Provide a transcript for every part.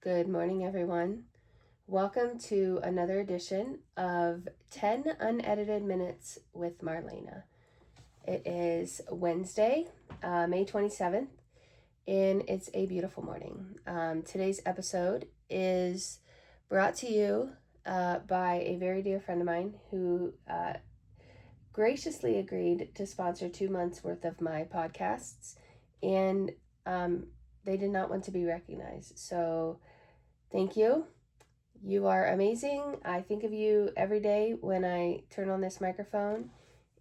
Good morning, everyone. Welcome to another edition of 10 Unedited Minutes with Marlena. It is Wednesday, May 27th, and it's a beautiful morning. Today's episode is brought to you by a very dear friend of mine who graciously agreed to sponsor 2 months worth of my podcasts, and they did not want to be recognized. So, thank you. You are amazing. I think of you every day when I turn on this microphone.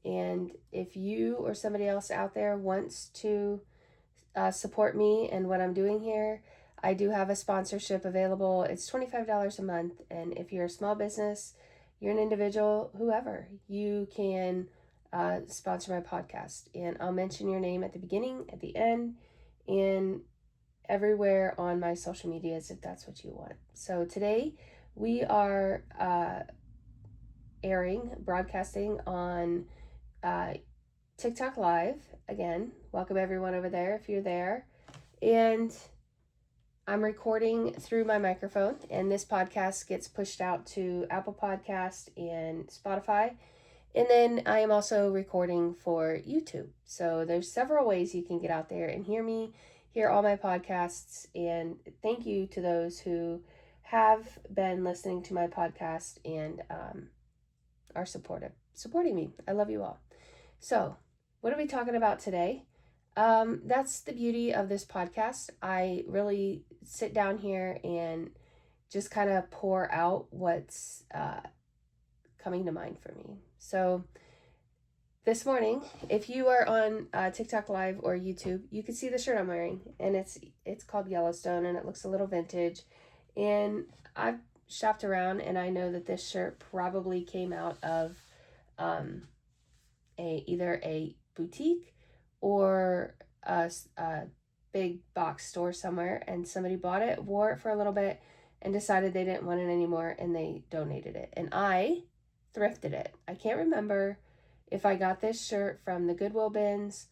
And if you or somebody else out there wants to support me and what I'm doing here, I do have a sponsorship available. It's $25 a month. And if you're a small business, you're an individual, whoever, you can sponsor my podcast. And I'll mention your name at the beginning, at the end, and everywhere on my social medias if that's what you want. So today we are broadcasting on TikTok Live. Again, welcome everyone over there if you're there. And I'm recording through my microphone, and this podcast gets pushed out to Apple Podcast and Spotify. And then I am also recording for YouTube. So there's several ways you can get out there and hear me, hear all my podcasts. And thank you to those who have been listening to my podcast and are supporting me. I love you all. So what are we talking about today? That's the beauty of this podcast. I really sit down here and just kind of pour out what's coming to mind for me. So this morning, if you are on TikTok Live or YouTube, you can see the shirt I'm wearing, and it's called Yellowstone, and it looks a little vintage. And I've shopped around, and I know that this shirt probably came out of either a boutique or a big box store somewhere, and somebody bought it, wore it for a little bit, and decided they didn't want it anymore, and they donated it. And I thrifted it. I can't remember if I got this shirt from the Goodwill bins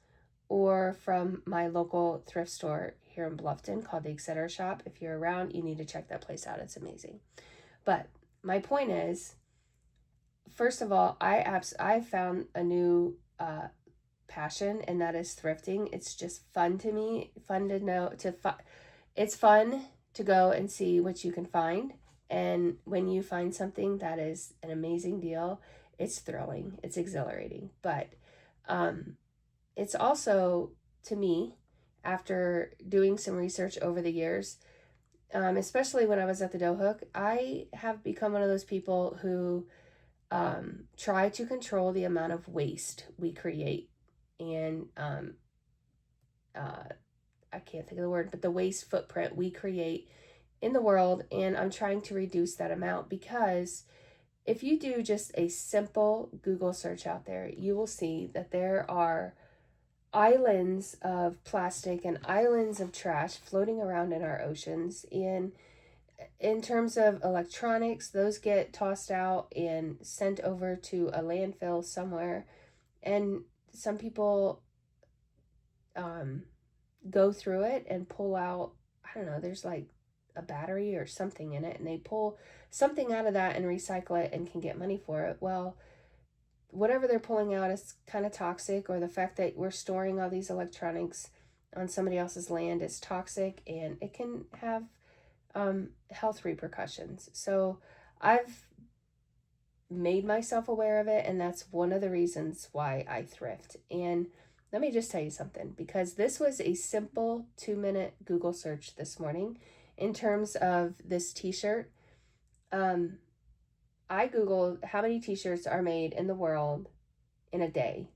or from my local thrift store here in Bluffton called the Etc. Shop. If you're around, you need to check that place out. It's amazing. But my point is, first of all, I found a new passion, and that is thrifting. It's just fun to me, fun to know, it's fun to go and see what you can find. And when you find something that is an amazing deal, it's thrilling, it's exhilarating. But it's also, to me, after doing some research over the years, especially when I was at the Dough Hook, I have become one of those people who try to control the amount of waste we create. And I can't think of the word, but the waste footprint we create in the world. And I'm trying to reduce that amount, because if you do just a simple Google search out there, you will see that there are islands of plastic and islands of trash floating around in our oceans. And in terms of electronics, those get tossed out and sent over to a landfill somewhere. And some people go through it and pull out, I don't know, there's like a battery or something in it, and they pull something out of that and recycle it and can get money for it. Well, whatever they're pulling out is kind of toxic, or the fact that we're storing all these electronics on somebody else's land is toxic, and it can have health repercussions. So I've made myself aware of it, and that's one of the reasons why I thrift. And let me just tell you something, because this was a simple 2-minute Google search this morning in terms of this t-shirt. I Googled how many t-shirts are made in the world in a day,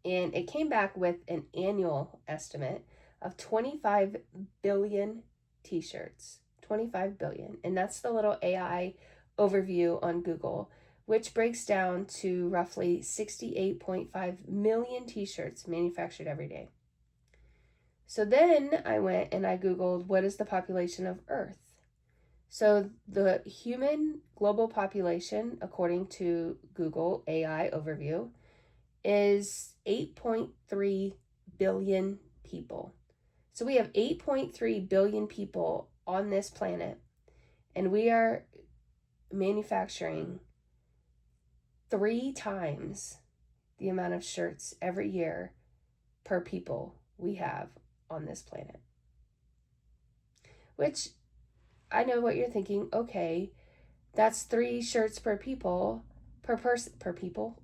and it came back with an annual estimate of 25 billion t-shirts. 25 billion. And that's the little AI overview on Google, which breaks down to roughly 68.5 million t-shirts manufactured every day. So then I went and I Googled, what is the population of Earth? So the human global population, according to Google AI overview, is 8.3 billion people. So we have 8.3 billion people on this planet, And we are manufacturing 3 times the amount of shirts every year per people we have on this planet. Which, I know what you're thinking. Okay, that's 3 shirts per people, per person, per people.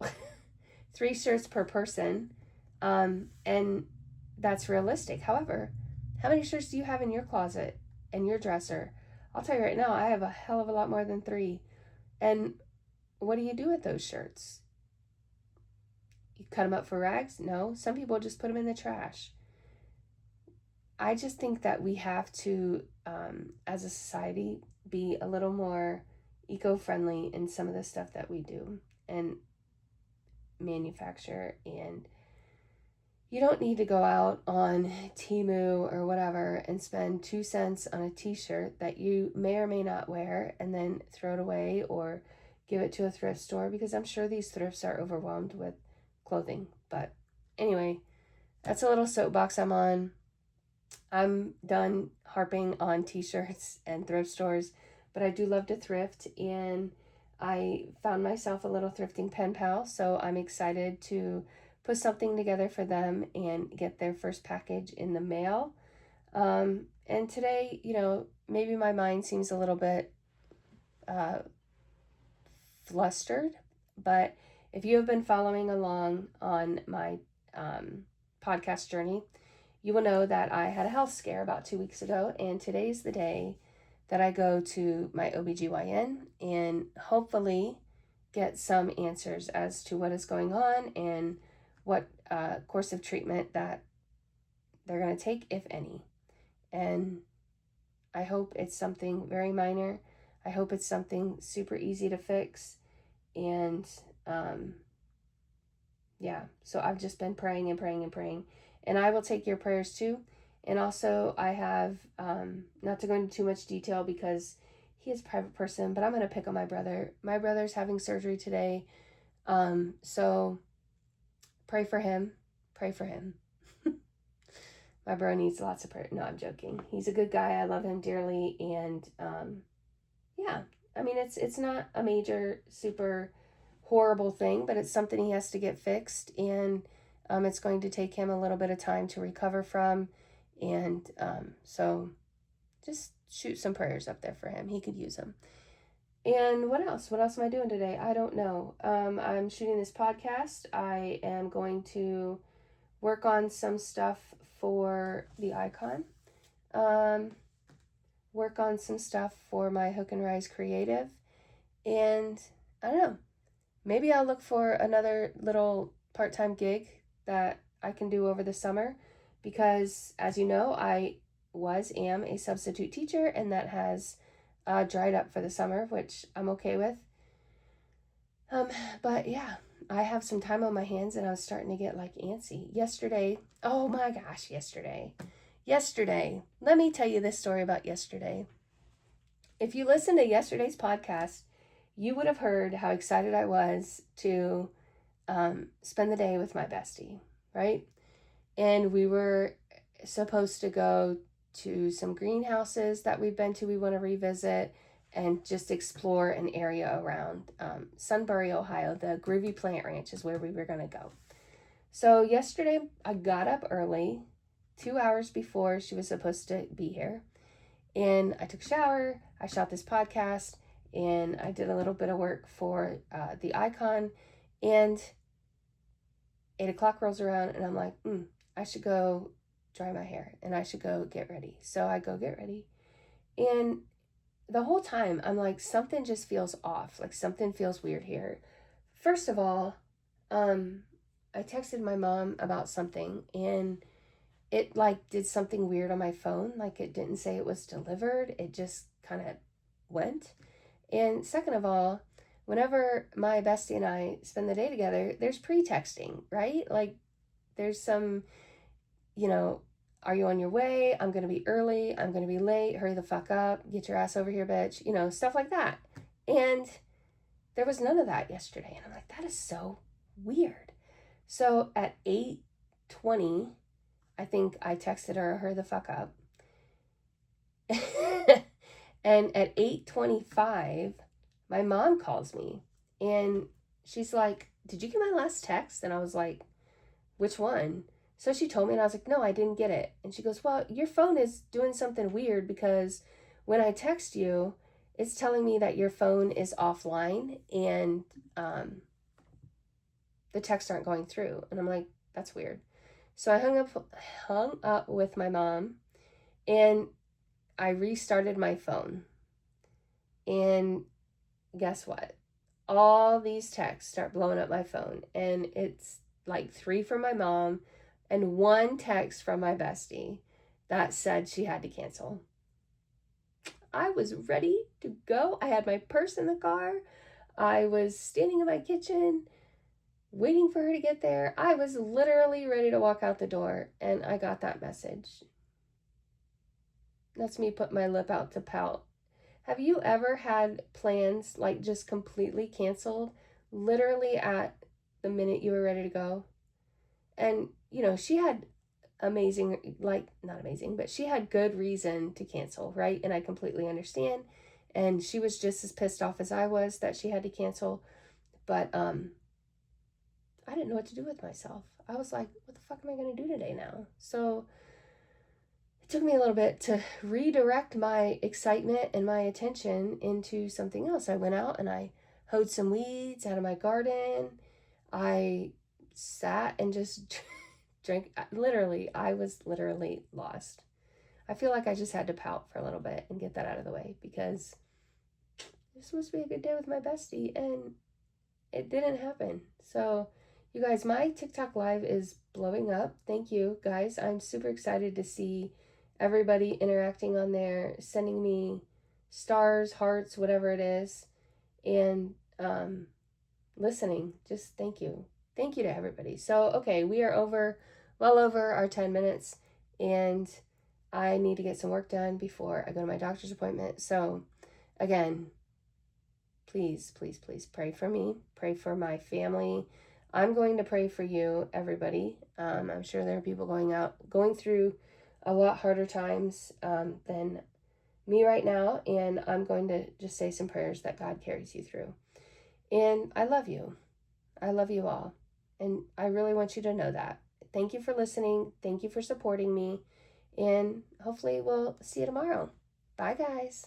3 shirts per person. And that's realistic. However, how many shirts do you have in your closet and your dresser? I'll tell you right now, I have a hell of a lot more than 3. And what do you do with those shirts? You cut them up for rags? No. Some people just put them in the trash. I just think that we have to, as a society, be a little more eco-friendly in some of the stuff that we do and manufacture. And you don't need to go out on Temu or whatever and spend 2 cents on a t-shirt that you may or may not wear and then throw it away or give it to a thrift store, because I'm sure these thrifts are overwhelmed with clothing. But anyway, that's a little soapbox I'm on. I'm done harping on t-shirts and thrift stores, but I do love to thrift, and I found myself a little thrifting pen pal, so I'm excited to put something together for them and get their first package in the mail. And today, maybe my mind seems a little bit flustered, but if you have been following along on my podcast journey, you will know that I had a health scare about 2 weeks ago, and today's the day that I go to my OBGYN and hopefully get some answers as to what is going on and what course of treatment that they're going to take, if any. And I hope it's something very minor. I hope it's something super easy to fix. And so I've just been praying and praying and praying. And I will take your prayers too. And also I have, not to go into too much detail because he is a private person, but I'm going to pick on my brother. My brother's having surgery today. So pray for him. Pray for him. My bro needs lots of prayer. No, I'm joking. He's a good guy. I love him dearly. And I mean, it's not a major, super horrible thing, but it's something he has to get fixed. And it's going to take him a little bit of time to recover from. And so just shoot some prayers up there for him. He could use them. And what else? What else am I doing today? I don't know. I'm shooting this podcast. I am going to work on some stuff for the icon. Work on some stuff for my Hook and Rise Creative. And I don't know. Maybe I'll look for another little part-time gig that I can do over the summer, because as you know, I am a substitute teacher, and that has dried up for the summer, which I'm okay with. But yeah, I have some time on my hands, and I was starting to get like antsy. Yesterday, let me tell you this story about yesterday. If you listened to yesterday's podcast, you would have heard how excited I was to spend the day with my bestie, right? And we were supposed to go to some greenhouses that we've been to, we want to revisit, and just explore an area around Sunbury, Ohio. The Groovy Plant Ranch is where we were going to go. So yesterday I got up early, 2 hours before she was supposed to be here. And I took a shower, I shot this podcast, and I did a little bit of work for the icon. And 8 o'clock rolls around, and I'm like, I should go dry my hair, and I should go get ready. So I go get ready. And the whole time, I'm like, something just feels off. Like, something feels weird here. First of all, I texted my mom about something, and it like did something weird on my phone. Like, it didn't say it was delivered. It just kind of went. And second of all, whenever my bestie and I spend the day together, there's pre-texting, right? Like, there's some, are you on your way? I'm going to be early. I'm going to be late. Hurry the fuck up. Get your ass over here, bitch. Stuff like that. And there was none of that yesterday. And I'm like, that is so weird. So at 8:20, I think I texted her, hurry the fuck up. And at 8:25, my mom calls me and she's like, "Did you get my last text?" And I was like, "Which one?" So she told me and I was like, "No, I didn't get it." And she goes, "Well, your phone is doing something weird because when I text you, it's telling me that your phone is offline and the texts aren't going through." And I'm like, "That's weird." So I hung up with my mom and I restarted my phone. And guess what? All these texts start blowing up my phone, and it's like 3 from my mom and 1 text from my bestie that said she had to cancel. I was ready to go. I had my purse in the car. I was standing in my kitchen waiting for her to get there. I was literally ready to walk out the door, and I got that message. That's me put my lip out to pout. Have you ever had plans like just completely canceled, literally at the minute you were ready to go? And, she had amazing, like, not amazing, but she had good reason to cancel, right? And I completely understand. And she was just as pissed off as I was that she had to cancel. But I didn't know what to do with myself. I was like, what the fuck am I going to do today now? So it took me a little bit to redirect my excitement and my attention into something else. I went out and I hoed some weeds out of my garden. I sat and just drank. Literally, I was literally lost. I feel like I just had to pout for a little bit and get that out of the way because it was supposed to be a good day with my bestie and it didn't happen. So, you guys, my TikTok live is blowing up. Thank you, guys. I'm super excited to see everybody interacting on there, sending me stars, hearts, whatever it is, and listening. Just thank you. Thank you to everybody. So, okay, we are well over our 10 minutes, and I need to get some work done before I go to my doctor's appointment. So, again, please, please, please pray for me. Pray for my family. I'm going to pray for you, everybody. I'm sure there are people going through a lot harder times than me right now, and I'm going to just say some prayers that God carries you through. And I love you. I love you all. And I really want you to know that. Thank you for listening. Thank you for supporting me. And hopefully we'll see you tomorrow. Bye, guys.